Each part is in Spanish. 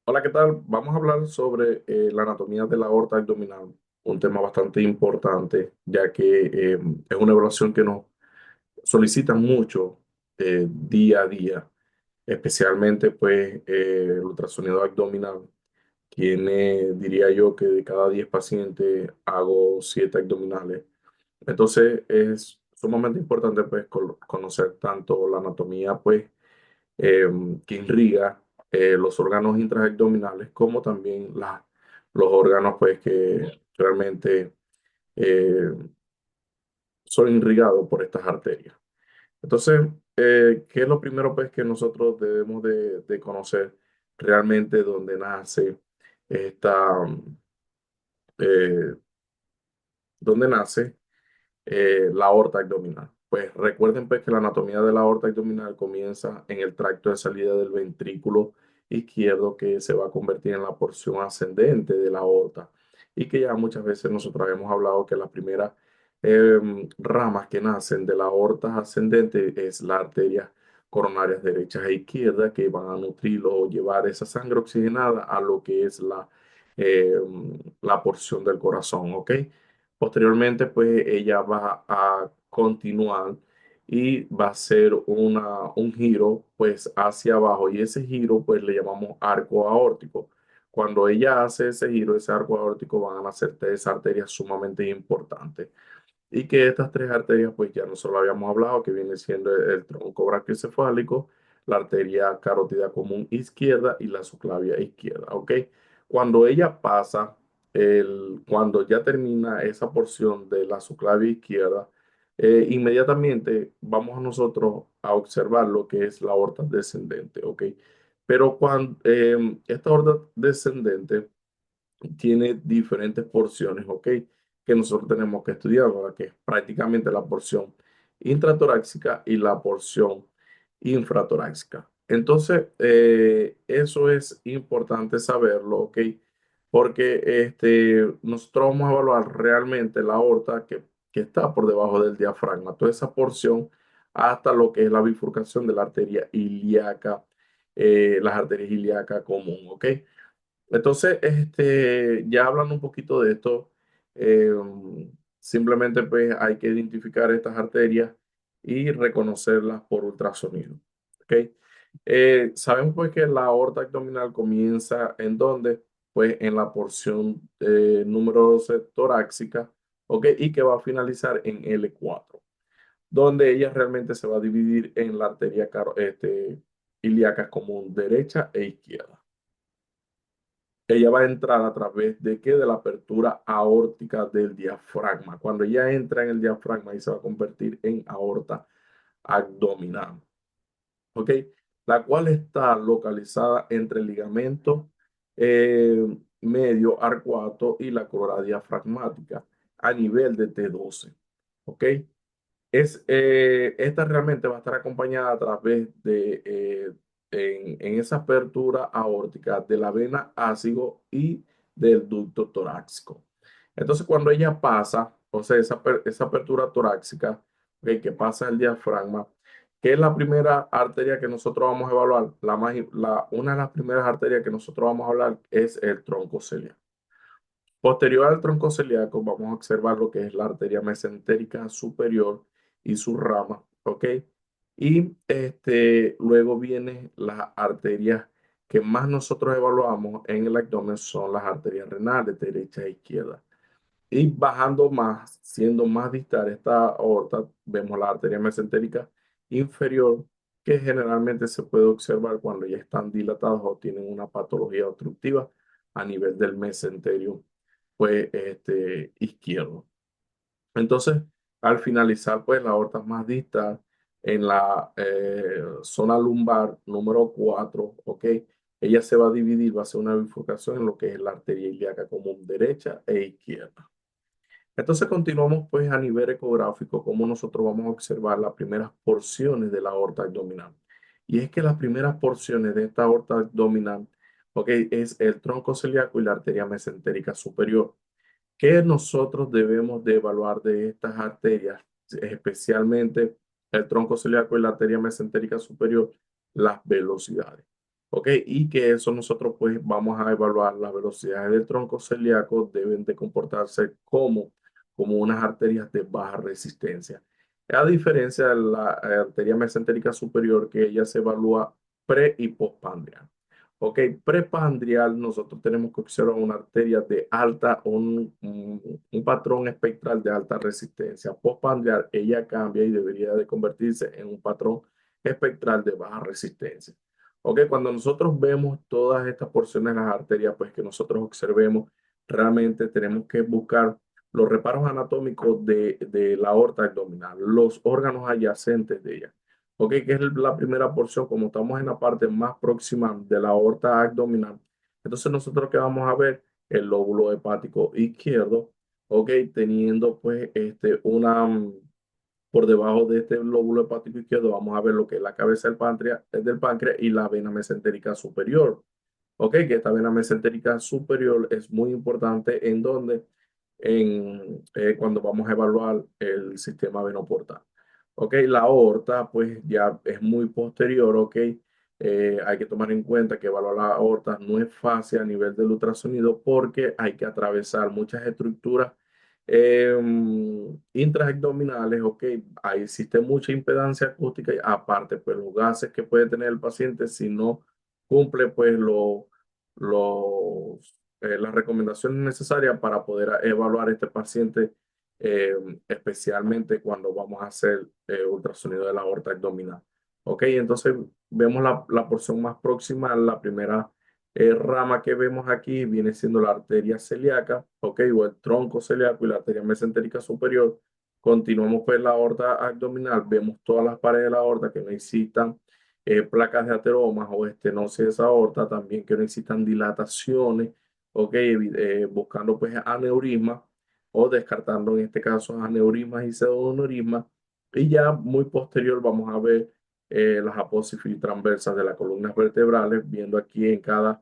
Hola, ¿qué tal? Vamos a hablar sobre la anatomía de la aorta abdominal, un tema bastante importante, ya que es una evaluación que nos solicitan mucho día a día, especialmente pues el ultrasonido abdominal. Tiene, diría yo, que de cada 10 pacientes hago 7 abdominales. Entonces es sumamente importante pues conocer tanto la anatomía pues eh, que irriga los órganos intraabdominales, como también los órganos pues, que realmente eh, son irrigados por estas arterias. Entonces, ¿qué es lo primero pues, que nosotros debemos de conocer realmente dónde nace esta, eh, dónde nace la aorta abdominal? Pues recuerden pues, que la anatomía de la aorta abdominal comienza en el tracto de salida del ventrículo izquierdo, que se va a convertir en la porción ascendente de la aorta, y que ya muchas veces nosotros hemos hablado que las primeras ramas que nacen de la aorta ascendente es la arteria coronarias derecha e izquierda, que van a nutrir o llevar esa sangre oxigenada a lo que es la porción del corazón, ¿ok? Posteriormente, pues ella va a continuar y va a hacer un giro pues hacia abajo, y ese giro pues le llamamos arco aórtico. Cuando ella hace ese giro, ese arco aórtico, van a nacer tres arterias sumamente importantes, y que estas tres arterias, pues ya nosotros habíamos hablado, que viene siendo el tronco brachiocefálico, la arteria carótida común izquierda y la subclavia izquierda, ¿ok? Cuando ella pasa, cuando ya termina esa porción de la subclavia izquierda, inmediatamente vamos a nosotros a observar lo que es la aorta descendente, ¿ok? Pero cuando esta aorta descendente tiene diferentes porciones, ¿ok? Que nosotros tenemos que estudiar, ¿verdad? Que es prácticamente la porción intratorácica y la porción infratorácica. Entonces, eso es importante saberlo, ¿ok? Porque nosotros vamos a evaluar realmente la aorta que está por debajo del diafragma, toda esa porción hasta lo que es la bifurcación de la arteria ilíaca, las arterias ilíacas común, ¿ok? Entonces, ya hablando un poquito de esto, eh, simplemente pues hay que identificar estas arterias y reconocerlas por ultrasonido. ¿Ok? Sabemos pues que la aorta abdominal comienza en donde, pues en la porción número 12 torácica, ¿ok? Y que va a finalizar en L4, donde ella realmente se va a dividir en la arteria ilíaca común derecha e izquierda. Ella va a entrar a través de qué? De la apertura aórtica del diafragma. Cuando ella entra en el diafragma, ahí se va a convertir en aorta abdominal, ¿ok? La cual está localizada entre el ligamento medio arcuato y la corola diafragmática a nivel de T12, ¿ok? Esta realmente va a estar acompañada a través de, en esa apertura aórtica, de la vena ácido y del ducto torácico. Entonces, cuando ella pasa, o sea, esa apertura torácica, que pasa el diafragma, que es la primera arteria que nosotros vamos a evaluar, una de las primeras arterias que nosotros vamos a hablar es el tronco celiaco. Posterior al tronco celíaco, vamos a observar lo que es la arteria mesentérica superior y su rama, ¿ok? Y luego vienen las arterias que más nosotros evaluamos en el abdomen, son las arterias renales, derecha e izquierda. Y bajando más, siendo más distal esta aorta, vemos la arteria mesentérica inferior, que generalmente se puede observar cuando ya están dilatadas o tienen una patología obstructiva a nivel del mesenterio pues, izquierdo. Entonces, al finalizar, pues la aorta más distal en la zona lumbar número 4, ¿ok? Ella se va a dividir, va a hacer una bifurcación en lo que es la arteria ilíaca común derecha e izquierda. Entonces continuamos pues a nivel ecográfico, como nosotros vamos a observar las primeras porciones de la aorta abdominal. Y es que las primeras porciones de esta aorta abdominal, ok, es el tronco celíaco y la arteria mesentérica superior. ¿Qué nosotros debemos de evaluar de estas arterias, especialmente el tronco celíaco y la arteria mesentérica superior? Las velocidades. ¿ok? Y que eso nosotros pues vamos a evaluar las velocidades del tronco celíaco, deben de comportarse como unas arterias de baja resistencia. A diferencia de la arteria mesentérica superior, que ella se evalúa pre y postpandrial. Ok, prepandrial, nosotros tenemos que observar una arteria de alta, un patrón espectral de alta resistencia. Postpandrial, ella cambia y debería de convertirse en un patrón espectral de baja resistencia. Ok, cuando nosotros vemos todas estas porciones de las arterias, pues que nosotros observemos, realmente tenemos que buscar los reparos anatómicos de la aorta abdominal, los órganos adyacentes de ella. Ok, que es la primera porción, como estamos en la parte más próxima de la aorta abdominal. Entonces nosotros que vamos a ver el lóbulo hepático izquierdo, ok, teniendo pues por debajo de este lóbulo hepático izquierdo vamos a ver lo que es la cabeza del páncreas y la vena mesentérica superior. Ok, que esta vena mesentérica superior es muy importante en donde, cuando vamos a evaluar el sistema venoportal. Ok, la aorta pues ya es muy posterior, ok. Hay que tomar en cuenta que evaluar la aorta no es fácil a nivel del ultrasonido porque hay que atravesar muchas estructuras intraabdominales, ok. Ahí existe mucha impedancia acústica y aparte pues los gases que puede tener el paciente si no cumple pues las recomendaciones necesarias para poder evaluar este paciente, eh, especialmente cuando vamos a hacer ultrasonido de la aorta abdominal. Ok, entonces vemos la porción más próxima, la primera rama que vemos aquí viene siendo la arteria celíaca, ok, o el tronco celíaco y la arteria mesentérica superior. Continuamos pues la aorta abdominal, vemos todas las paredes de la aorta que necesitan placas de ateromas o estenosis de esa aorta, también que no existan dilataciones, ok, buscando pues aneurisma o descartando en este caso aneurismas y pseudoneurismas. Y ya muy posterior vamos a ver las apófisis transversas de las columnas vertebrales, viendo aquí en cada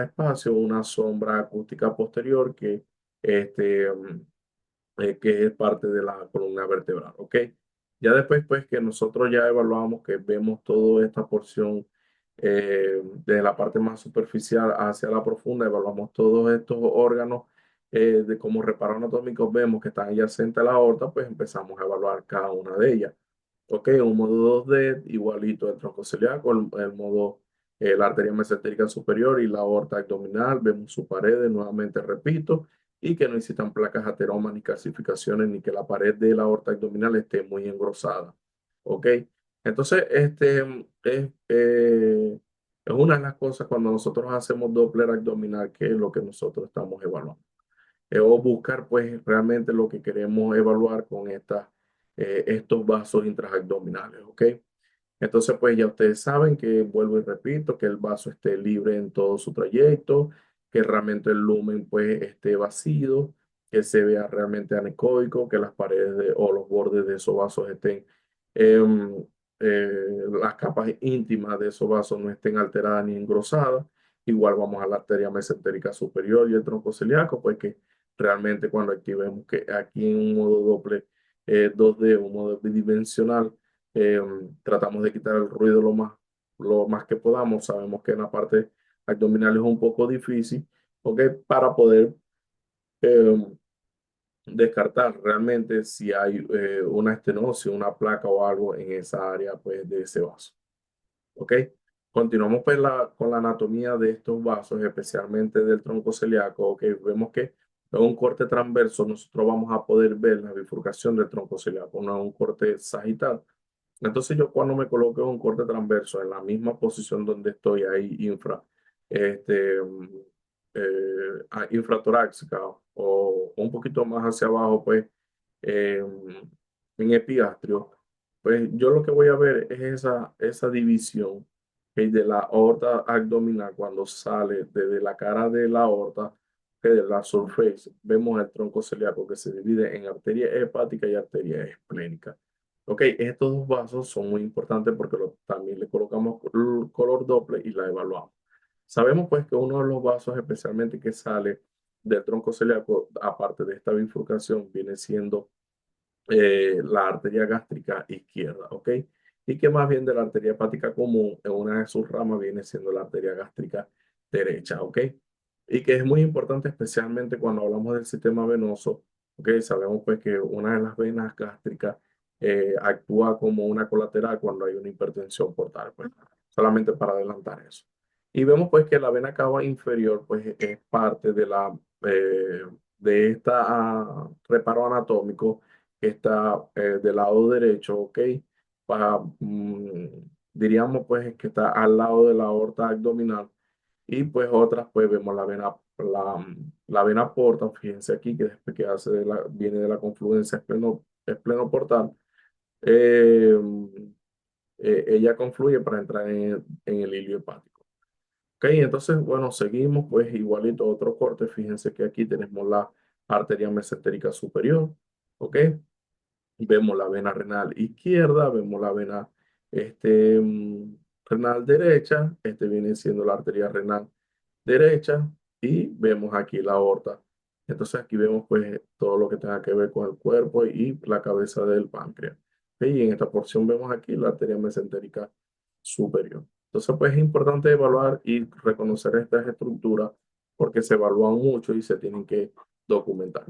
espacio una sombra acústica posterior este, que es parte de la columna vertebral, ¿ok? Ya después, pues, que nosotros ya evaluamos, que vemos toda esta porción de la parte más superficial hacia la profunda, evaluamos todos estos órganos de como reparos anatómicos, vemos que están adyacentes a la aorta, pues empezamos a evaluar cada una de ellas. Ok, un modo 2D, igualito el tronco celíaco, el modo, la arteria mesentérica superior y la aorta abdominal, vemos su pared, nuevamente repito, y que no existan placas ateromas ni calcificaciones, ni que la pared de la aorta abdominal esté muy engrosada. Ok, entonces es una de las cosas cuando nosotros hacemos Doppler abdominal, que es lo que nosotros estamos evaluando. O buscar pues realmente lo que queremos evaluar con estos vasos intraabdominales, ¿ok? Entonces, pues ya ustedes saben que, vuelvo y repito, que el vaso esté libre en todo su trayecto, que realmente el lumen pues esté vacío, que se vea realmente anecoico, que las paredes o los bordes de esos vasos estén, em, las capas íntimas de esos vasos no estén alteradas ni engrosadas. Igual vamos a la arteria mesentérica superior y el tronco celíaco, pues que realmente cuando activemos que aquí en un modo doble 2D, un modo bidimensional, eh, tratamos de quitar el ruido lo más que podamos. Sabemos que en la parte abdominal es un poco difícil, ¿ok? Para poder eh, descartar realmente si hay una estenosis, una placa o algo en esa área pues, de ese vaso, ¿ok? Continuamos pues, con la anatomía de estos vasos, especialmente del tronco celíaco, ¿ok? Vemos que en un corte transverso nosotros vamos a poder ver la bifurcación del tronco celíaco, no es un corte sagital. Entonces yo cuando me coloco en un corte transverso en la misma posición donde estoy ahí este, infratoráxica o un poquito más hacia abajo, pues eh, en epiastrio, pues yo lo que voy a ver es esa división que de la aorta abdominal cuando sale desde la cara de la aorta, que de la surface, vemos el tronco celíaco que se divide en arteria hepática y arteria esplénica. Ok, estos dos vasos son muy importantes porque también le colocamos color Doppler y la evaluamos. Sabemos pues que uno de los vasos especialmente que sale del tronco celíaco, aparte de esta bifurcación, viene siendo la arteria gástrica izquierda, ¿ok? y que más bien de la arteria hepática común, en una de sus ramas viene siendo la arteria gástrica derecha, ¿ok? Y que es muy importante especialmente cuando hablamos del sistema venoso, ¿ok? Sabemos pues que una de las venas gástricas actúa como una colateral cuando hay una hipertensión portal, pues solamente para adelantar eso. Y vemos pues que la vena cava inferior pues es parte de de esta reparo anatómico que está del lado derecho, ¿ok? Para, diríamos pues que está al lado de la aorta abdominal y pues otras pues vemos la vena porta, fíjense aquí que después que viene de la confluencia esplenoportal, eh, ella confluye para entrar en el hilio hepático. Ok, entonces, bueno, seguimos pues igualito otro corte. Fíjense que aquí tenemos la arteria mesentérica superior. Ok, vemos la vena renal izquierda, vemos la vena renal derecha. Este viene siendo la arteria renal derecha y vemos aquí la aorta. Entonces aquí vemos pues todo lo que tenga que ver con el cuerpo y la cabeza del páncreas. Y en esta porción vemos aquí la arteria mesentérica superior. Entonces pues es importante evaluar y reconocer estas estructuras porque se evalúan mucho y se tienen que documentar.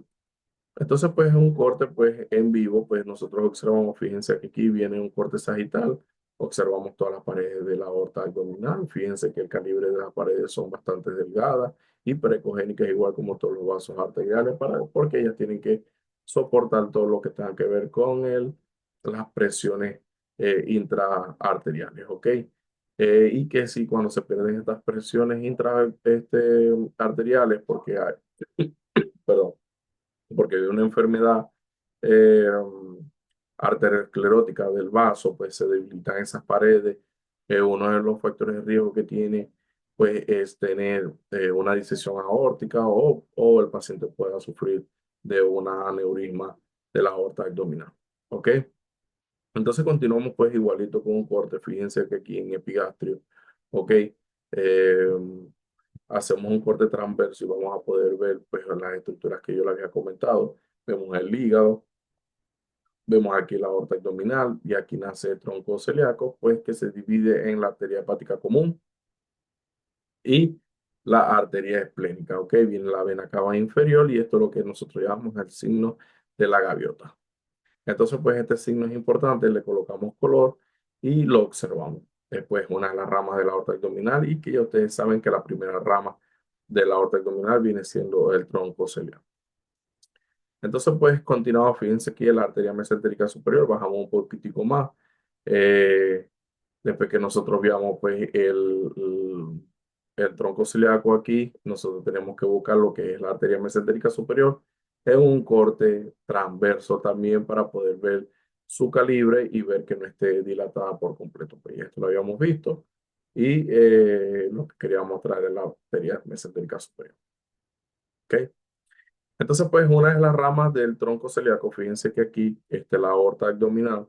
Entonces, pues en un corte, pues en vivo, pues nosotros observamos, fíjense que aquí viene un corte sagital, observamos todas las paredes de la aorta abdominal, fíjense que el calibre de las paredes son bastante delgadas y precogénicas, igual como todos los vasos arteriales, porque ellas tienen que soportar todo lo que tenga que ver con las presiones intraarteriales, ¿ok? Y que si cuando se pierden estas presiones arteriales, porque hay, perdón, porque hay una enfermedad eh, arteriosclerótica del vaso, pues se debilitan esas paredes. Uno de los factores de riesgo que tiene, pues, es tener una disección aórtica o el paciente pueda sufrir de una aneurisma de la aorta abdominal. ¿Ok? Entonces continuamos pues igualito con un corte. Fíjense que aquí en epigastrio, ¿ok? Eh, hacemos un corte transverso y vamos a poder ver pues las estructuras que yo le había comentado. Vemos el hígado, vemos aquí la aorta abdominal y aquí nace el tronco celíaco, pues que se divide en la arteria hepática común y la arteria esplénica, ¿ok? Viene la vena cava inferior y esto es lo que nosotros llamamos el signo de la gaviota. Entonces, pues este signo es importante, le colocamos color y lo observamos. Después, una de las ramas de la aorta abdominal y que ya ustedes saben que la primera rama de la aorta abdominal viene siendo el tronco celíaco. Entonces, pues continuamos, fíjense aquí en la arteria mesentérica superior, bajamos un poquitico más. Eh, Después que nosotros veamos pues el tronco celíaco aquí, nosotros tenemos que buscar lo que es la arteria mesentérica superior en un corte transverso también para poder ver su calibre y ver que no esté dilatada por completo. Pues esto lo habíamos visto y lo que quería mostrar es la arteria mesentérica superior. ¿Ok? Entonces, pues una de las ramas del tronco celíaco, fíjense que aquí está la aorta abdominal.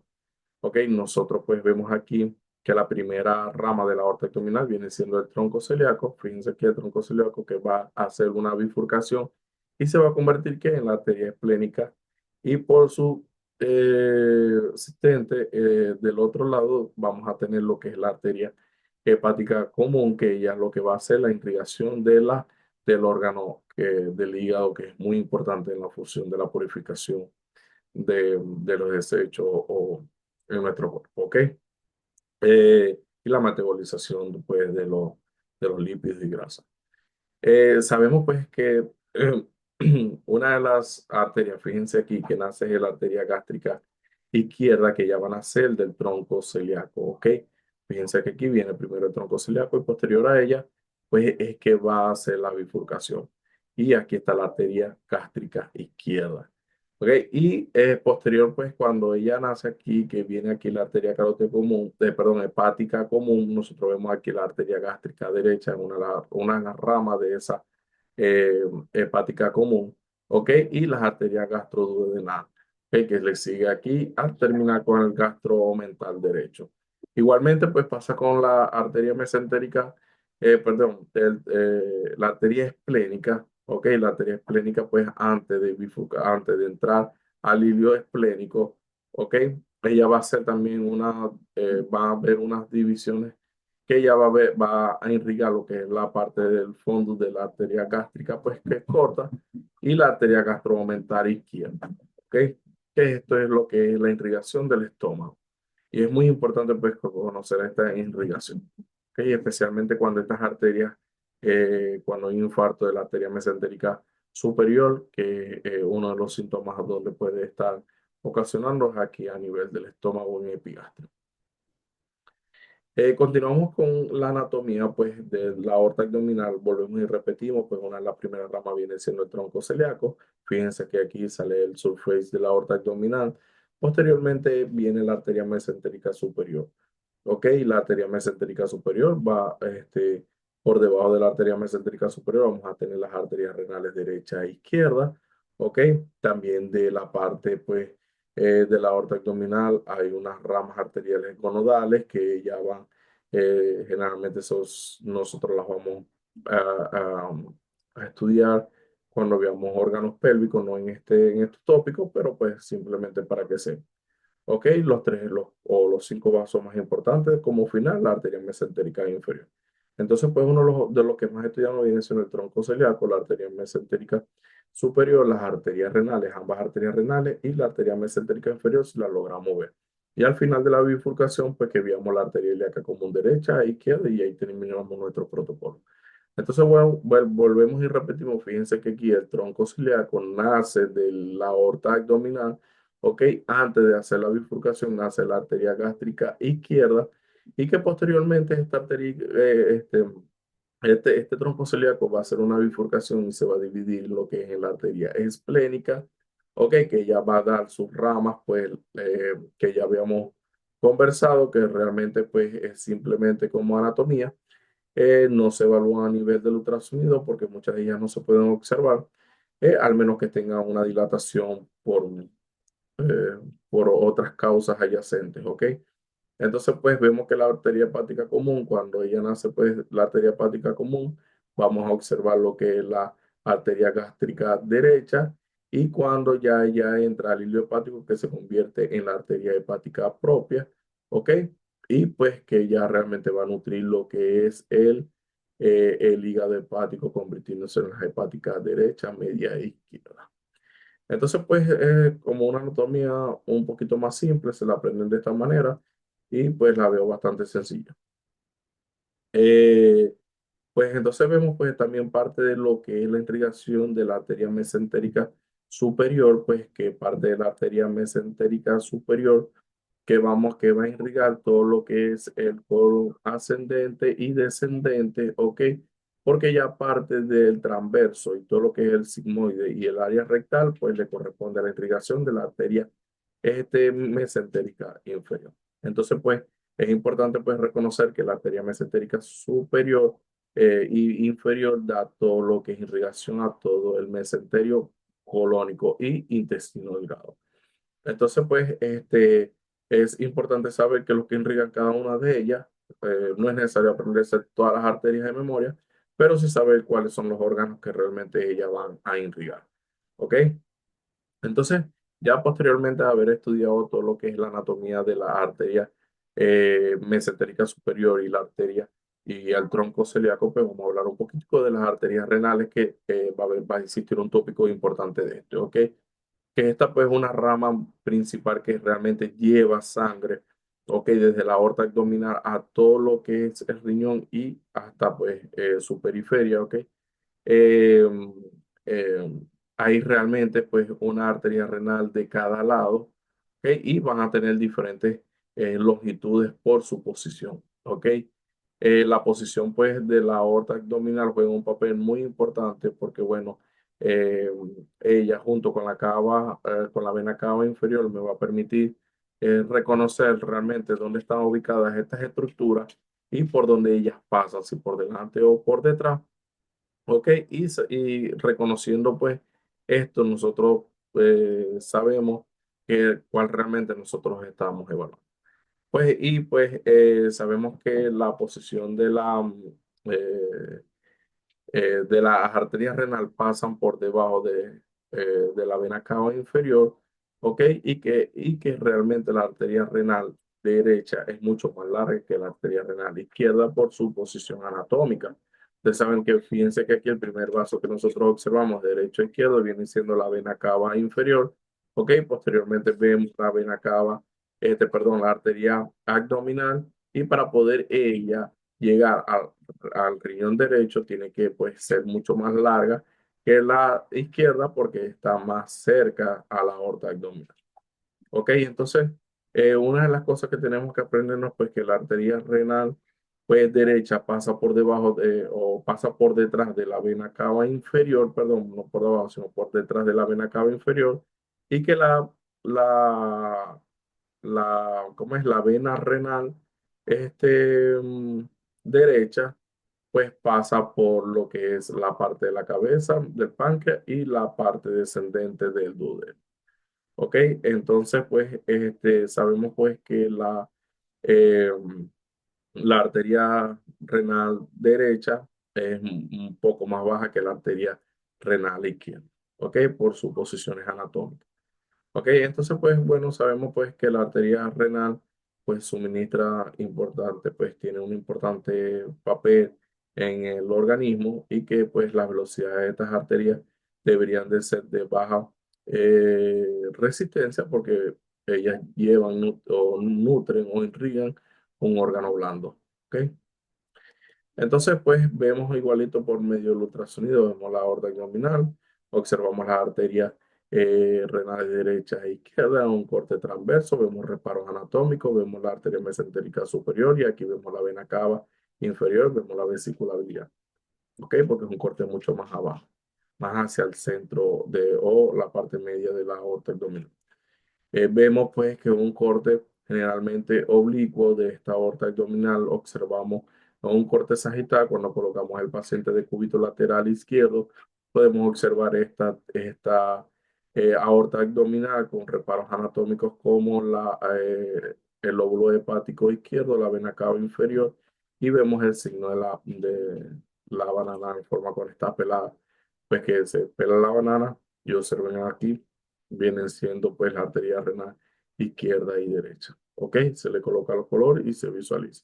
Ok, nosotros pues vemos aquí que la primera rama de la aorta abdominal viene siendo el tronco celíaco. Fíjense que el tronco celíaco que va a hacer una bifurcación y se va a convertir que en la arteria esplénica y por su asistente del otro lado vamos a tener lo que es la arteria hepática común, que ella lo que va a hacer la irrigación del órgano del hígado, que es muy importante en la función de la purificación de los desechos o en nuestro cuerpo, ¿ok? Y la metabolización pues, de los lípidos y grasas. Sabemos pues que una de las arterias, fíjense aquí, que nace es la arteria gástrica izquierda, que ya van a ser del tronco celíaco, ¿ok? Fíjense que aquí viene primero el tronco celíaco y posterior a ella, pues es que va a hacer la bifurcación. Y aquí está la arteria gástrica izquierda. ¿Ok? Y posterior, pues cuando ella nace aquí, que viene aquí la arteria carótida común, perdón, hepática común, nosotros vemos aquí la arteria gástrica derecha, una de las ramas de esa eh, hepática común, ¿ok? Y las arterias gastroduodenales, ¿ok? Que le sigue aquí al terminar con el gastromental derecho. Igualmente, pues pasa con la arteria mesentérica, perdón, la arteria esplénica, ¿ok? La arteria esplénica, pues antes de entrar al hilio esplénico, ¿ok? ella va a hacer también va a haber unas divisiones que ella va a irrigar lo que es la parte del fondo de la arteria gástrica, pues que es corta, y la arteria gastromomental izquierda, ¿ok? Que esto es lo que es la irrigación del estómago. Y es muy importante pues conocer esta irrigación, ¿ok? Especialmente cuando estas arterias, cuando hay un infarto de la arteria mesentérica superior, que uno de los síntomas donde puede estar ocasionando es aquí a nivel del estómago en epigastrio. Continuamos con la anatomía pues, de la aorta abdominal. Volvemos y repetimos, pues una de las primeras ramas viene siendo el tronco celíaco. Fíjense que aquí sale el surface de la aorta abdominal. Posteriormente viene la arteria mesentérica superior. Ok, la arteria mesentérica superior va por debajo de la arteria mesentérica superior. Vamos a tener las arterias renales derecha e izquierda. Ok, también de la parte pues de la aorta abdominal hay unas ramas arteriales gonodales que ya van, generalmente nosotros las vamos a, a estudiar cuando veamos órganos pélvicos, no en estos tópicos, pero pues simplemente para que se. Ok, o los cinco vasos más importantes como final, la arteria mesentérica inferior. Entonces, pues uno de los que más estudiamos viene siendo el tronco celíaco, la arteria mesentérica superior, las arterias renales, ambas arterias renales y la arteria mesentérica inferior si la logramos ver. Y al final de la bifurcación, pues que veamos la arteria ilíaca común derecha e izquierda y ahí terminamos nuestro protocolo. Entonces, bueno, volvemos y repetimos. Fíjense que aquí el tronco celíaco nace de la aorta abdominal, ¿ok? Antes de hacer la bifurcación, nace la arteria gástrica izquierda y que posteriormente esta arteria, este tronco celíaco va a hacer una bifurcación y se va a dividir lo que es en la arteria esplénica, ¿ok? Que ya va a dar sus ramas, pues, que ya habíamos conversado, que realmente, pues, es simplemente como anatomía. No se evalúan a nivel del ultrasonido porque muchas de ellas no se pueden observar, al menos que tengan una dilatación por otras causas adyacentes, ¿ok? Entonces, pues vemos que la arteria hepática común, cuando ella nace, pues la arteria hepática común, vamos a observar lo que es la arteria gástrica derecha y cuando ya ella entra al hilo hepático que se convierte en la arteria hepática propia, ¿ok? Y pues que ya realmente va a nutrir lo que es el hígado hepático convirtiéndose en la hepática derecha, media e izquierda. Entonces, pues, como una anatomía un poquito más simple, se la aprenden de esta manera y pues la veo bastante sencilla. Eh, pues entonces vemos pues también parte de lo que es la irrigación de la arteria mesentérica superior, pues que parte de la arteria mesentérica superior que va a irrigar todo lo que es el colon ascendente y descendente, ¿ok? Porque ya parte del transverso y todo lo que es el sigmoide y el área rectal, pues le corresponde a la irrigación de la arteria mesentérica inferior. Entonces, pues es importante pues reconocer que la arteria mesentérica superior y inferior da todo lo que es irrigación a todo el mesenterio colónico y intestino delgado. Entonces, pues, es importante saber que lo que irrigan cada una de ellas, no es necesario aprenderse todas las arterias de memoria, pero sí saber cuáles son los órganos que realmente ellas van a irrigar. ¿Ok? Entonces, ya posteriormente a haber estudiado todo lo que es la anatomía de la arteria mesentérica superior y la arteria y el tronco celíaco, pues vamos a hablar un poquitico de las arterias renales que va a existir un tópico importante de esto, ¿ok? Que esta pues es una rama principal que realmente lleva sangre, ok, desde la aorta abdominal a todo lo que es el riñón y hasta pues su periferia, ok. Eh, eh, Hay realmente pues una arteria renal de cada lado, ok, y van a tener diferentes longitudes por su posición, ok. La posición pues de la aorta abdominal juega un papel muy importante porque bueno, eh, ella junto con la cava, con la vena cava inferior me va a permitir reconocer realmente dónde están ubicadas estas estructuras y por dónde ellas pasan, si por delante o por detrás. Ok, y reconociendo pues esto, nosotros sabemos cuál realmente nosotros estamos evaluando. Pues, y pues sabemos que la posición eh, de las arterias renal pasan por debajo de la vena cava inferior, ¿ok? Y que realmente la arteria renal derecha es mucho más larga que la arteria renal izquierda por su posición anatómica. Ustedes saben que, fíjense que aquí el primer vaso que nosotros observamos, derecho a izquierdo, viene siendo la vena cava inferior, ¿ok? Posteriormente vemos la vena cava, perdón, la arteria abdominal, y para poder ella llegar al riñón derecho tiene que, pues, ser mucho más larga que la izquierda porque está más cerca a la aorta abdominal. Ok, entonces, una de las cosas que tenemos que aprendernos, pues que la arteria renal, pues derecha pasa por debajo o pasa por detrás de la vena cava inferior, perdón, no por debajo, sino por detrás de la vena cava inferior, y que la, ¿cómo es? La vena renal, derecha, pues pasa por lo que es la parte de la cabeza del páncreas y la parte descendente del duodeno. ¿Ok? Entonces, pues, sabemos pues que eh, la arteria renal derecha es un poco más baja que la arteria renal izquierda. ¿Ok? Por sus posiciones anatómicas. Ok, entonces pues bueno, sabemos pues que la arteria renal pues suministra importante, pues tiene un importante papel en el organismo y que pues la velocidad de estas arterias deberían de ser de baja resistencia porque ellas llevan o nutren o irrigan un órgano blando. ¿Ok? Entonces, pues vemos igualito por medio del ultrasonido, vemos la aorta abdominal, observamos las arterias renales derecha e izquierda, un corte transverso, vemos reparos anatómicos, vemos la arteria mesentérica superior y aquí vemos la vena cava inferior, vemos la vesícula biliar, ¿ok? Porque es un corte mucho más abajo, más hacia el centro o la parte media de la aorta abdominal. Vemos pues que un corte generalmente oblicuo de esta aorta abdominal observamos un corte sagital cuando colocamos el paciente de cúbito lateral izquierdo. Podemos observar esta aorta abdominal con reparos anatómicos como el lóbulo hepático izquierdo, la vena cava inferior y vemos el signo de la banana en forma cuando está pelada. Pues que se pela la banana y observen aquí vienen siendo pues la arteria renal izquierda y derecha. ¿Ok? Se le coloca los colores y se visualiza.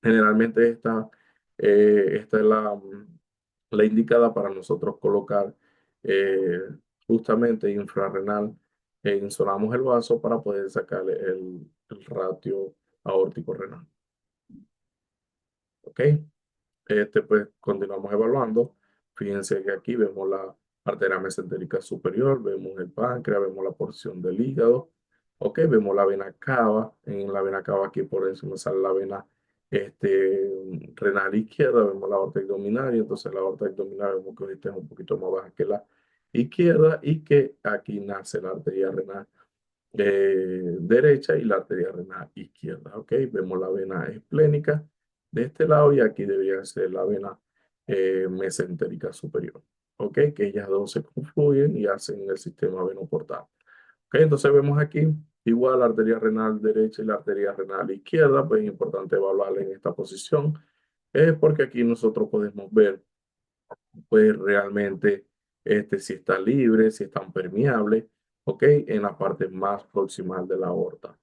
Generalmente esta es la indicada para nosotros colocar eh, justamente infrarrenal e insolamos el vaso para poder sacarle el ratio aórtico renal. ¿Ok? Pues continuamos evaluando. Fíjense que aquí vemos la arteria mesentérica superior, vemos el páncreas, vemos la porción del hígado. Ok, vemos la vena cava. En la vena cava aquí por encima sale la vena renal izquierda, vemos la aorta abdominal y entonces la aorta abdominal vemos que ahorita es un poquito más baja que la izquierda y que aquí nace la arteria renal derecha y la arteria renal izquierda. ¿Ok? Vemos la vena esplénica de este lado y aquí debería ser la vena mesentérica superior. ¿Ok? Que ellas dos se confluyen y hacen el sistema venoportal. ¿Ok? Entonces vemos aquí igual la arteria renal derecha y la arteria renal izquierda, pues es importante evaluarla en esta posición, porque aquí nosotros podemos ver pues realmente si está libre, si están permeables, ¿ok? En la parte más proximal de la aorta.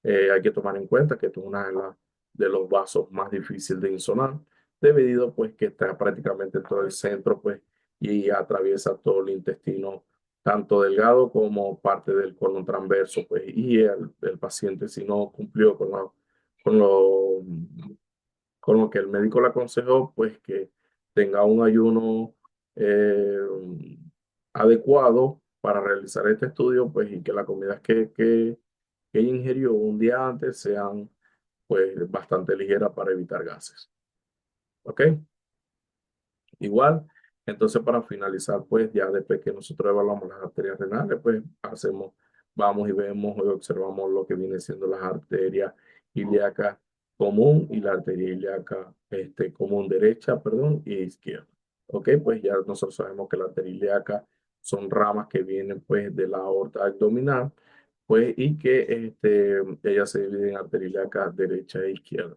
Hay que tomar en cuenta que esto es una de los vasos más difíciles de insonar, debido pues que está prácticamente en todo el centro, pues, y atraviesa todo el intestino, tanto delgado como parte del colon transverso, pues, y el paciente si no cumplió con lo con lo que el médico le aconsejó, pues que tenga un ayuno eh, adecuado para realizar este estudio, pues y que las comidas que ella ingirió un día antes sean pues bastante ligeras para evitar gases. ¿Ok? Igual, entonces para finalizar, pues ya después que nosotros evaluamos las arterias renales, pues vamos y vemos y observamos lo que viene siendo las arterias ilíacas común y la arteria ilíaca común derecha, perdón, y izquierda. Ok, pues ya nosotros sabemos que la arteria ilíaca son ramas que vienen pues de la aorta abdominal, pues y que ellas se dividen en arteria ilíaca derecha e izquierda.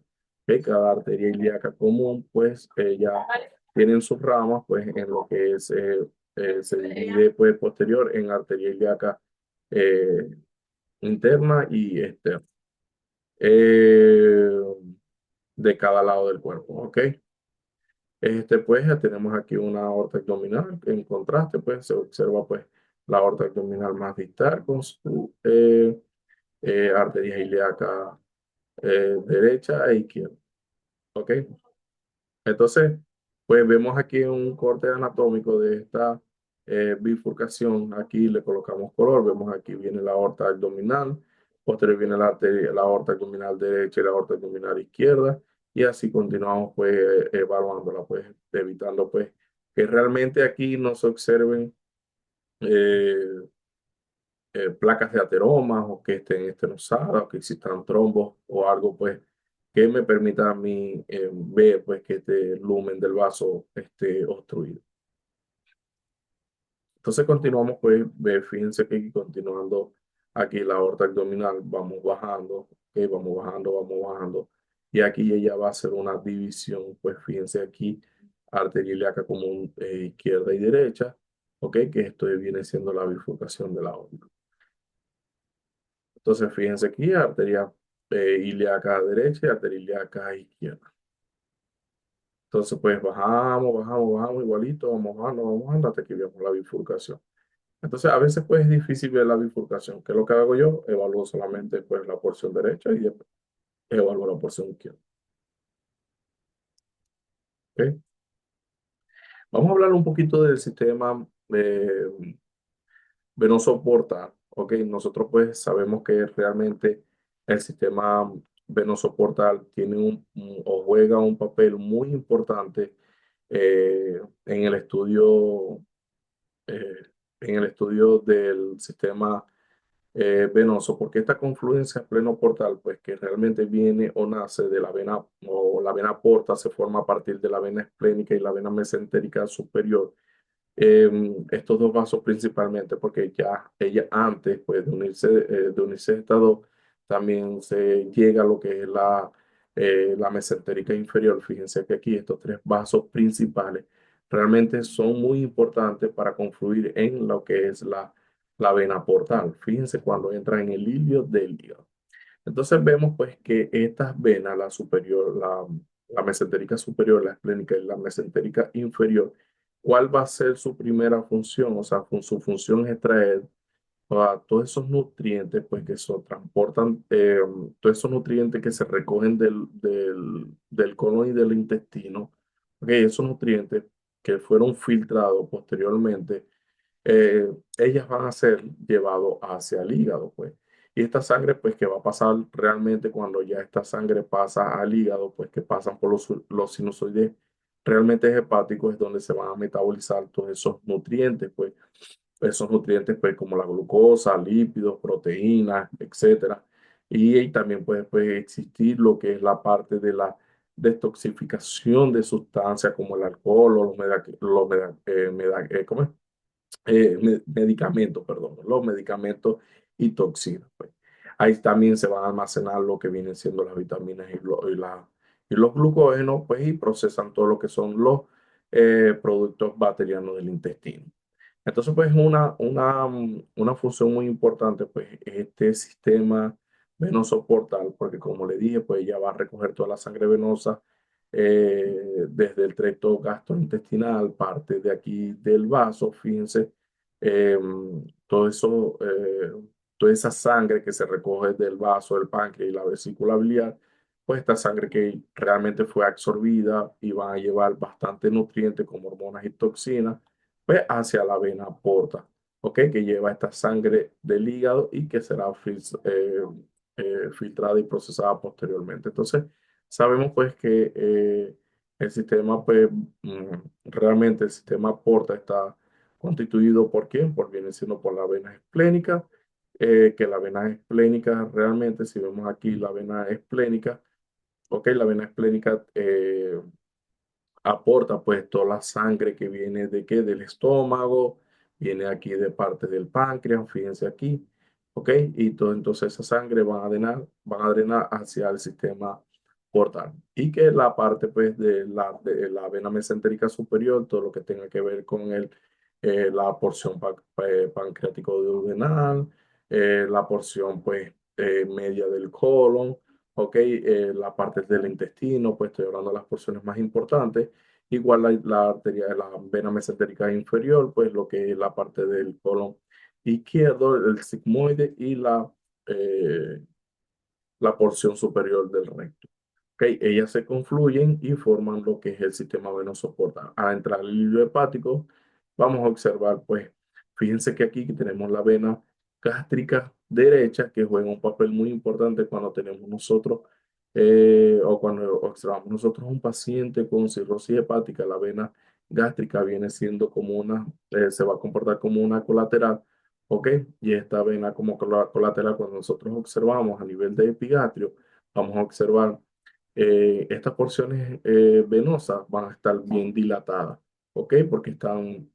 Ok, cada arteria ilíaca común, pues ella tienen sus ramas, pues en lo que es, se divide pues posterior en arteria ilíaca interna y externa, eh, de cada lado del cuerpo, ¿ok? Pues ya tenemos aquí una aorta abdominal. En contraste, pues se observa pues la aorta abdominal más distal con su arteria ilíaca derecha e izquierda. ¿Ok? Entonces, pues vemos aquí un corte anatómico de esta bifurcación. Aquí le colocamos color. Vemos aquí viene la aorta abdominal. Posterior viene la aorta abdominal derecha y la aorta abdominal izquierda. Y así continuamos pues evaluándola, pues evitando pues que realmente aquí no se observen eh, placas de ateromas o que estén estenosadas o que existan trombos o algo pues que me permita a mí ver pues que este lumen del vaso esté obstruido. Entonces continuamos pues, fíjense que continuando aquí la aorta abdominal, vamos bajando, vamos bajando, vamos bajando. Y aquí ella va a hacer una división, pues fíjense aquí, arteria ilíaca común izquierda y derecha, ok, que esto viene siendo la bifurcación de la aorta. Entonces, fíjense aquí, arteria ilíaca derecha y arteria ilíaca izquierda. Entonces, pues bajamos, bajamos, bajamos igualito, vamos bajando hasta que vemos la bifurcación. Entonces, a veces pues es difícil ver la bifurcación. ¿Qué es lo que hago yo? Evalúo solamente pues la porción derecha y después evalúo la porción izquierda. ¿Ok? Vamos a hablar un poquito del sistema venoso portal. ¿Ok? Nosotros pues sabemos que realmente el sistema venoso portal tiene o juega un papel muy importante en el estudio, eh, del sistema venoso, porque esta confluencia pleno portal, pues que realmente viene o nace de la vena, o la vena porta se forma a partir de la vena esplénica y la vena mesentérica superior. Estos dos vasos principalmente, porque ya ella antes pues, de unirse a estas dos, también se llega a lo que es la mesentérica inferior. Fíjense que aquí estos tres vasos principales realmente son muy importantes para confluir en lo que es la vena portal. Fíjense cuando entran en el ilio del hígado. Entonces vemos pues que estas venas, la superior, la mesentérica superior, la esplénica y la mesentérica inferior, ¿cuál va a ser su primera función? O sea, su función es extraer todos esos nutrientes pues que se transportan, todos esos nutrientes que se recogen del colon y del intestino, esos nutrientes que fueron filtrados posteriormente ellas van a ser llevados hacia el hígado, pues. Y esta sangre, pues, que va a pasar realmente cuando ya esta sangre pasa al hígado, pues, que pasan por los sinusoides realmente hepáticos, es donde se van a metabolizar todos esos nutrientes, pues, esos nutrientes, pues, como la glucosa, lípidos, proteínas, etcétera. Y también puede existir lo que es la parte de la detoxificación de sustancias como el alcohol o ¿cómo es? Medicamentos, perdón, los medicamentos y toxinas. Pues. Ahí también se van a almacenar lo que vienen siendo las vitaminas y los glucógenos, pues, y procesan todo lo que son los productos bacterianos del intestino. Entonces, pues, una función muy importante, pues, este sistema venoso portal, porque como le dije, pues, ya va a recoger toda la sangre venosa desde el tracto gastrointestinal, parte de aquí del vaso, fíjense, eh, todo eso, toda esa sangre que se recoge del vaso, del páncreas y la vesícula biliar, pues esta sangre que realmente fue absorbida y va a llevar bastante nutrientes como hormonas y toxinas, pues hacia la vena porta, ¿ok? Que lleva esta sangre del hígado y que será filtrada y procesada posteriormente. Entonces, sabemos pues que el sistema, pues realmente el sistema porta está constituido por quién, por viene siendo por la vena esplénica, que la vena esplénica realmente, si vemos aquí la vena esplénica, ok, la vena esplénica aporta pues toda la sangre que viene de qué, del estómago, viene aquí de parte del páncreas, fíjense aquí, ok, y todo, entonces esa sangre van a drenar hacia el sistema portal. Y que la parte pues de la vena mesentérica superior, todo lo que tenga que ver con la porción pancreático duodenal, la porción pues media del colon, ok, la parte del intestino, pues estoy hablando de las porciones más importantes. Igual la arteria, la vena mesentérica inferior, pues lo que es la parte del colon izquierdo, el sigmoide y eh, la porción superior del recto. Ok, ellas se confluyen y forman lo que es el sistema venoso portal. Al entrar el hilo hepático, vamos a observar, pues, fíjense que aquí tenemos la vena gástrica derecha, que juega un papel muy importante cuando tenemos nosotros, o cuando observamos nosotros un paciente con cirrosis hepática. La vena gástrica viene siendo como se va a comportar como una colateral, ¿ok? Y esta vena como colateral, cuando nosotros observamos a nivel de epigastrio, vamos a observar estas porciones venosas van a estar bien dilatadas, ¿ok? Porque están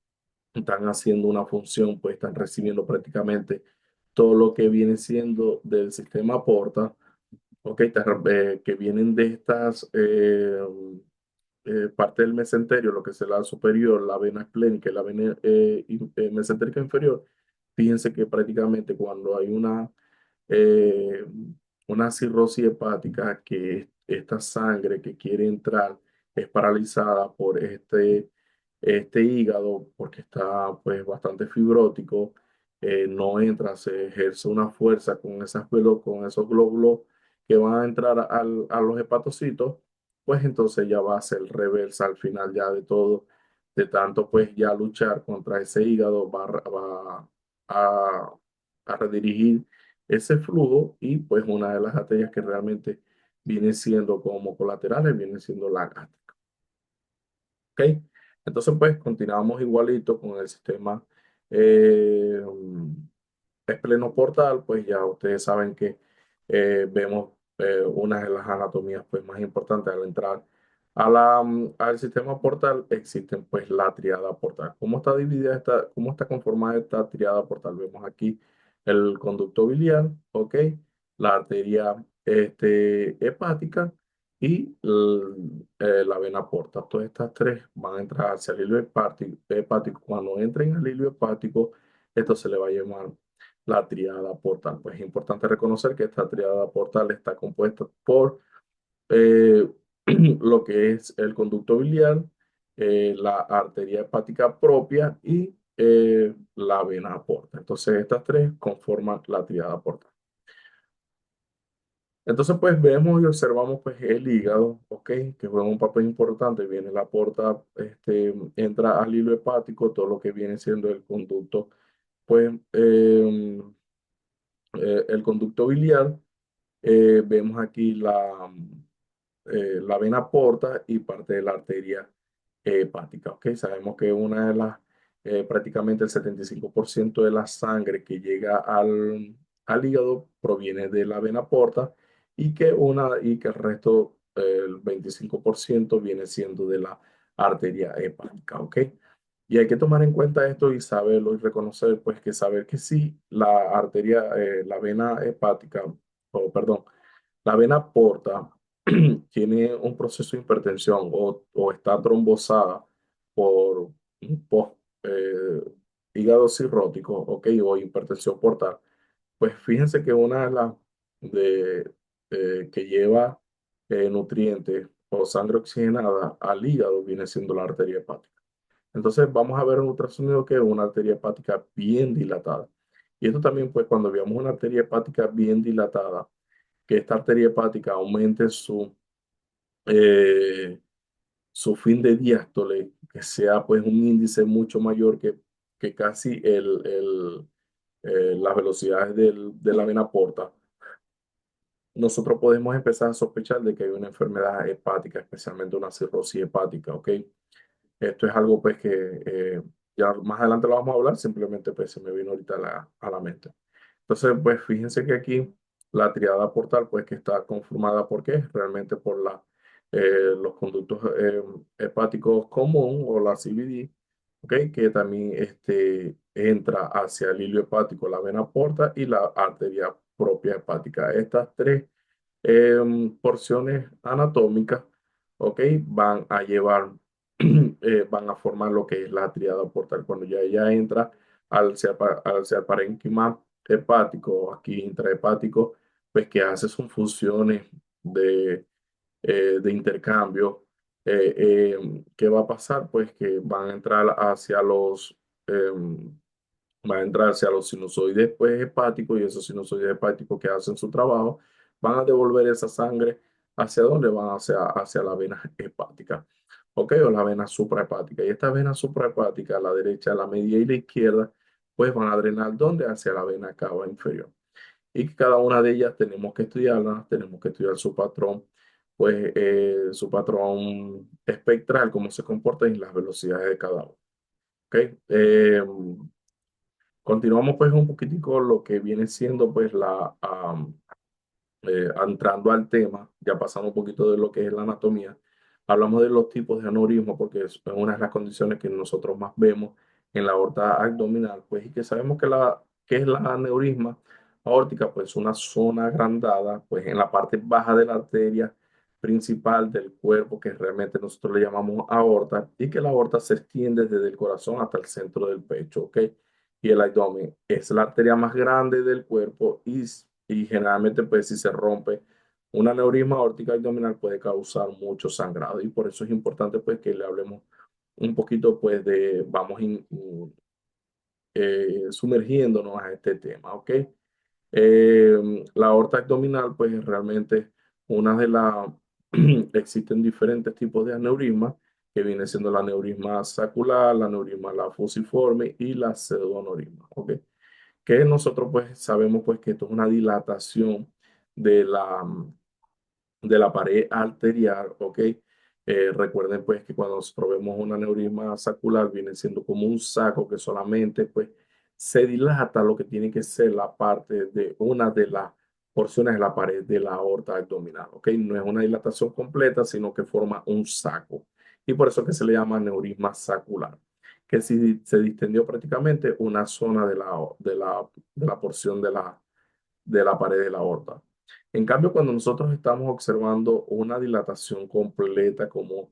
haciendo una función, pues están recibiendo prácticamente todo lo que viene siendo del sistema porta, ¿ok? Que vienen de estas parte del mesenterio, lo que es la superior, la vena esplénica y la vena mesentérica inferior. Fíjense que prácticamente cuando hay eh, una cirrosis hepática, que esta sangre que quiere entrar es paralizada por este hígado, porque está pues bastante fibrótico, no entra, se ejerce una fuerza con esos glóbulos que van a entrar a los hepatocitos, pues entonces ya va a ser reversa al final ya de todo, de tanto pues ya luchar contra ese hígado, va a, a redirigir ese flujo, y pues una de las arterias que realmente viene siendo como colaterales viene siendo la gástrica. ¿Ok? Entonces pues continuamos igualito con el sistema eh, esplenoportal. Pues ya ustedes saben que vemos una de las anatomías pues más importantes al entrar al sistema portal. Existen pues la triada portal. ¿Cómo está dividida cómo está conformada esta triada portal? Vemos aquí el conducto biliar, ¿ok? La arteria hepática y la vena porta. Todas estas tres van a entrar hacia el hilo hepático. Cuando entren al hilo hepático, esto se le va a llamar la triada portal. Pues es importante reconocer que esta triada portal está compuesta por eh, lo que es el conducto biliar, la arteria hepática propia y la vena porta. Entonces, estas tres conforman la triada portal. Entonces, pues vemos y observamos pues el hígado, ¿ok? Que juega un papel importante. Viene la porta, entra al hilo hepático, todo lo que viene siendo el conducto, pues el conducto biliar. Vemos aquí la vena porta y parte de la arteria hepática, ¿ok? Sabemos que prácticamente el 75% de la sangre que llega al hígado proviene de la vena porta, y que el resto, el 25%, viene siendo de la arteria hepática, ¿ok? Y hay que tomar en cuenta esto y saberlo y reconocer, pues que saber que sí, la vena hepática, o perdón, la vena porta tiene un proceso de hipertensión, o está trombosada por un hígado cirrótico, ¿ok? O hipertensión portal. Pues fíjense que una de las que lleva nutrientes o sangre oxigenada al hígado viene siendo la arteria hepática. Entonces vamos a ver en ultrasonido que es una arteria hepática bien dilatada. Y esto también, pues cuando veamos una arteria hepática bien dilatada, que esta arteria hepática aumente eh, su fin de diástole, que sea pues un índice mucho mayor que casi las velocidades de la vena porta, nosotros podemos empezar a sospechar de que hay una enfermedad hepática, especialmente una cirrosis hepática, ¿ok? Esto es algo pues que ya más adelante lo vamos a hablar, simplemente pues se me vino ahorita a la mente. Entonces, pues fíjense que aquí la triada portal, pues que está conformada por qué, realmente por los conductos hepáticos común, o la CVD, ¿ok? Que también entra hacia el hilo hepático, la vena porta y la arteria propia hepática. Estas tres porciones anatómicas, ¿ok? Van a llevar, van a formar lo que es la triada portal. Cuando ya ella entra al parénquima hepático, aquí intrahepático, pues que hace sus funciones de, de intercambio. ¿Qué va a pasar? Pues que van a entrar hacia va a entrar hacia los sinusoides pues, hepáticos, y esos sinusoides hepáticos que hacen su trabajo van a devolver esa sangre hacia dónde van, hacia la vena hepática, ¿ok? O la vena suprahepática. Y esta vena suprahepática, la derecha, la media y la izquierda, pues van a drenar ¿dónde? Hacia la vena cava inferior. Y que cada una de ellas tenemos que estudiarla, tenemos que estudiar su patrón, pues su patrón espectral, cómo se comporta y las velocidades de cada uno. ¿Ok? Continuamos pues un poquitico lo que viene siendo pues entrando al tema, ya pasamos un poquito de lo que es la anatomía, hablamos de los tipos de aneurisma porque es una de las condiciones que nosotros más vemos en la aorta abdominal, pues y que sabemos que es la aneurisma aórtica, pues una zona agrandada pues en la parte baja de la arteria principal del cuerpo que realmente nosotros le llamamos aorta y que la aorta se extiende desde el corazón hasta el centro del pecho, ¿ok? Y el abdomen es la arteria más grande del cuerpo y generalmente pues si se rompe una aneurisma aórtica abdominal puede causar mucho sangrado y por eso es importante pues que le hablemos un poquito pues sumergiéndonos a este tema, ¿ok? La aorta abdominal pues es realmente una de las, existen diferentes tipos de aneurismas que viene siendo la aneurisma sacular, la aneurisma la fusiforme y la pseudoaneurisma, ¿ok? Que nosotros pues sabemos pues que esto es una dilatación de de la pared arterial, ¿ok? Recuerden pues que cuando nosotros vemos un aneurisma sacular viene siendo como un saco que solamente pues se dilata lo que tiene que ser la parte de una de las porciones de la pared de la aorta abdominal, ¿ok? No es una dilatación completa, sino que forma un saco. Y por eso que se le llama aneurisma sacular, que si se distendió prácticamente una zona de la porción de la pared de la aorta. En cambio, cuando nosotros estamos observando una dilatación completa como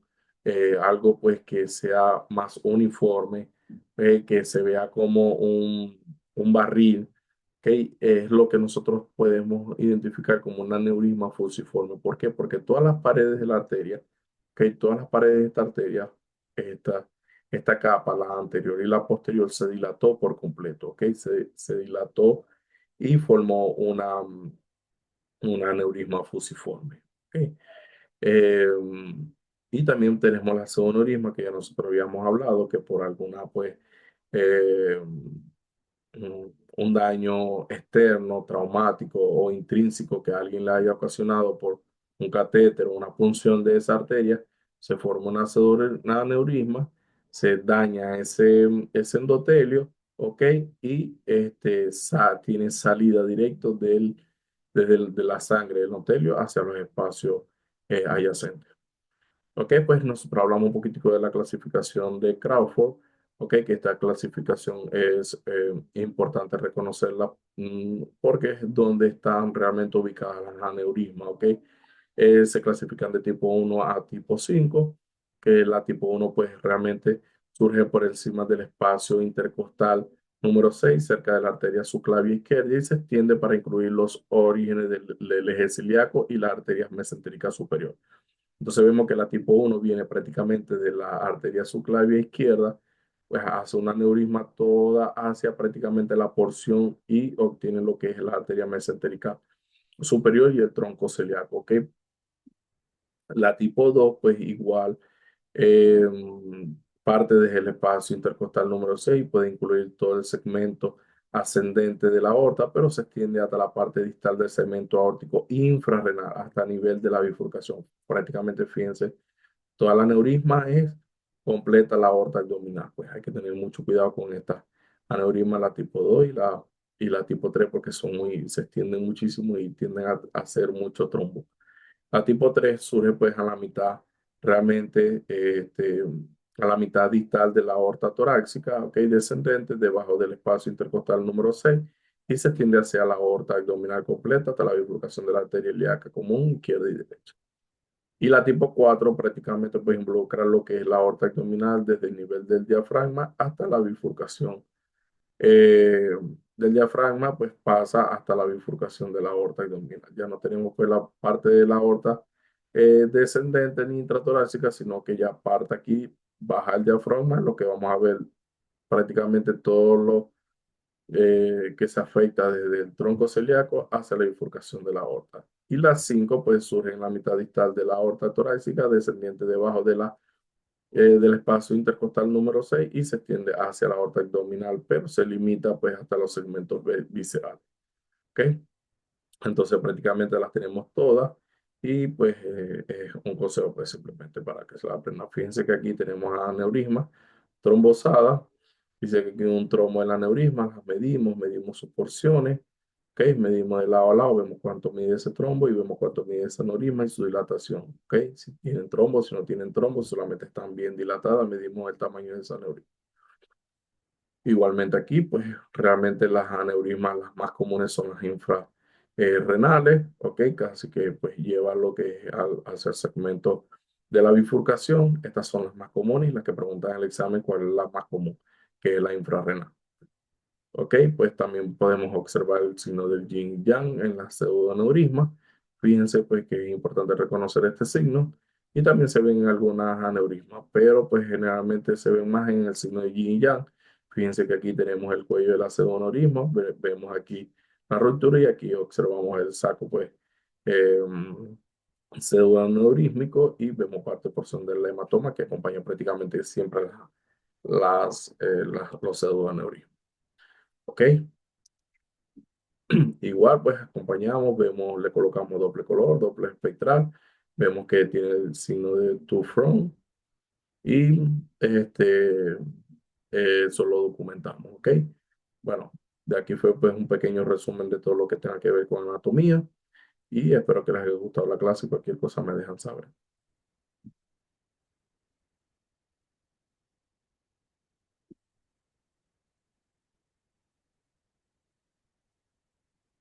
algo pues que sea más uniforme, que se vea como un barril, ¿ok? Es lo que nosotros podemos identificar como un aneurisma fusiforme. ¿Por qué? Porque todas las paredes de la arteria, ¿ok? Todas las paredes de esta arteria, esta, esta capa, la anterior y la posterior, se dilató por completo, ¿ok? Se dilató y formó una aneurisma fusiforme. ¿Ok? Eh, y también tenemos la pseudoaneurisma que ya nosotros habíamos hablado, que por alguna, pues, eh, un daño externo, traumático o intrínseco que alguien le haya ocasionado por un catéter o una punción de esa arteria, se forma una aneurisma, se daña ese endotelio, ¿ok? Y tiene salida directo de la sangre del endotelio hacia los espacios adyacentes. Ok, pues nosotros hablamos un poquitico de la clasificación de Crawford. Ok, que esta clasificación es importante reconocerla porque es donde están realmente ubicadas las aneurismas. Ok, se clasifican de tipo 1 a tipo 5, que la tipo 1 pues realmente surge por encima del espacio intercostal número 6 cerca de la arteria subclavia izquierda y se extiende para incluir los orígenes del eje celíaco y la arteria mesentérica superior. Entonces vemos que la tipo 1 viene prácticamente de la arteria subclavia izquierda, pues hace un aneurisma toda hacia prácticamente la porción y obtiene lo que es la arteria mesentérica superior y el tronco celíaco, ¿ok? La tipo 2 pues igual, eh, parte del espacio intercostal número 6, puede incluir todo el segmento ascendente de la aorta, pero se extiende hasta la parte distal del segmento aórtico infrarrenal, hasta nivel de la bifurcación. Prácticamente, fíjense, toda la aneurisma es completa la aorta abdominal. Pues hay que tener mucho cuidado con esta aneurisma, la tipo 2 y la tipo 3 porque se extienden muchísimo y tienden a hacer mucho trombo. La tipo 3 surge pues a la mitad, realmente, a la mitad distal de la aorta torácica, ok, descendente, debajo del espacio intercostal número 6 y se extiende hacia la aorta abdominal completa hasta la bifurcación de la arteria ilíaca común, izquierda y derecha. Y la tipo 4 prácticamente pues involucra lo que es la aorta abdominal desde el nivel del diafragma hasta la bifurcación. del diafragma, pues pasa hasta la bifurcación de la aorta abdominal. Ya no tenemos pues la parte de la aorta descendente ni intratorácica, sino que ya parte aquí, baja el diafragma, lo que vamos a ver prácticamente todo lo que se afecta desde el tronco celíaco hacia la bifurcación de la aorta. Y las 5 pues surgen en la mitad distal de la aorta torácica, descendiente debajo de del espacio intercostal número 6 y se extiende hacia la aorta abdominal, pero se limita pues hasta los segmentos viscerales. ¿Ok? Entonces prácticamente las tenemos todas y pues es un consejo pues simplemente para que se la aprendan. Fíjense que aquí tenemos aneurisma, trombosada, dice que aquí hay un trombo en la aneurisma, las medimos, medimos sus porciones, ¿ok? Medimos de lado a lado, vemos cuánto mide ese trombo y vemos cuánto mide ese aneurisma y su dilatación, ¿ok? Si tienen trombo, si no tienen trombo, solamente están bien dilatadas, medimos el tamaño de esa aneurisma. Igualmente aquí, pues realmente las aneurismas las más comunes son las infrarrenales, ¿ok? Casi que pues lleva lo que es al hacer segmento de la bifurcación. Estas son las más comunes y las que preguntan en el examen cuál es la más común, que es la infrarrenal. Ok, pues también podemos observar el signo del yin y yang en la pseudoaneurisma. Fíjense pues que es importante reconocer este signo y también se ven algunas aneurismas, pero pues generalmente se ven más en el signo de yin y yang. Fíjense que aquí tenemos el cuello de la pseudoaneurisma, vemos aquí la ruptura y aquí observamos el saco pues eh, pseudoaneurísmico y vemos parte porción del hematoma que acompaña prácticamente siempre los pseudoaneurismas. ¿Ok? Igual, pues acompañamos, vemos, le colocamos doble color, doble espectral, vemos que tiene el signo de to from y eso lo documentamos, ¿ok? Bueno, de aquí fue pues un pequeño resumen de todo lo que tenga que ver con anatomía y espero que les haya gustado la clase y cualquier cosa me dejan saber.